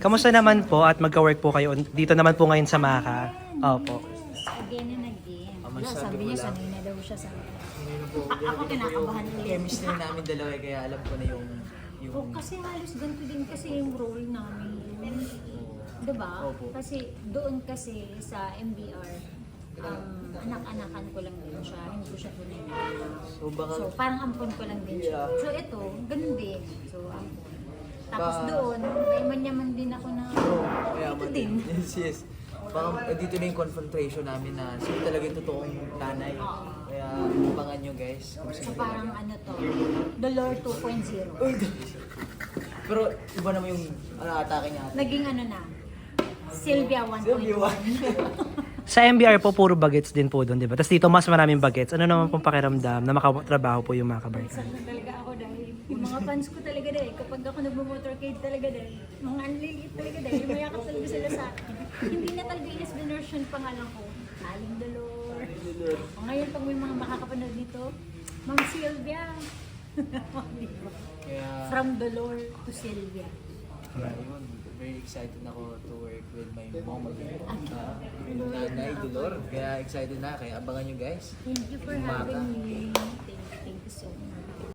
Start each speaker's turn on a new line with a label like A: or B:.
A: Kamusta naman po at magka-work po kayo dito naman po ngayon sa Maka? Opo.
B: Again and again.
C: Masabi
B: Sabi
C: ko
B: niya,
C: lang.
B: sanay na daw siya sa
C: Hindi na po.
B: Ako kinakabahan ulit.
C: Chemistry namin dalawa kaya alam ko na yung...
B: Oh, kasi halos ganito din kasi yung role namin. Diba?
C: Opo.
B: Kasi doon kasi sa MBR, anak-anakan ko lang din siya. Hindi ko siya tunay na anak.
C: So baka...
B: So parang ampon ko lang din siya.
C: Yeah.
B: So ito, ganun din. So ampon. Tapos
C: Ba-
B: doon, may manyaman din ako na
C: Kaya
B: ito din.
C: Yes, yes. Baka dito na yung confrontation namin na sino talaga yung totoong nanay. Kaya abangan nyo guys. Kung
B: So
C: sino
B: parang
C: talaga.
B: ano to, The Lord 2.0.
C: Pero iba naman yung atake niya.
B: Naging ano na, Sylvia 1.1.
C: Sylvia 1.
A: Sa MBR po, puro bagets din po doon, di ba? Tapos dito, mas maraming bagets. Ano naman pong pakiramdam na makatrabaho po yung mga kabarkada?
B: Minsan na talaga ako dahil yung mga fans ko talaga dahil kapag ako nagmo-motorcade talaga dahil mga anliliit talaga dahil mayakap talaga sila sa akin. Hindi na talaga is-version pangalan ko. Aling Dolor. O ngayon pag may mga makakapanood dito, Ma'am Sylvia.
C: Kaya...
B: From Dolor to Sylvia.
C: Yun, very excited ako to work with my mom again. Nanay Dolor. Kaya excited na. Kaya abangan nyo guys.
B: Thank you for having me. Thank you so much.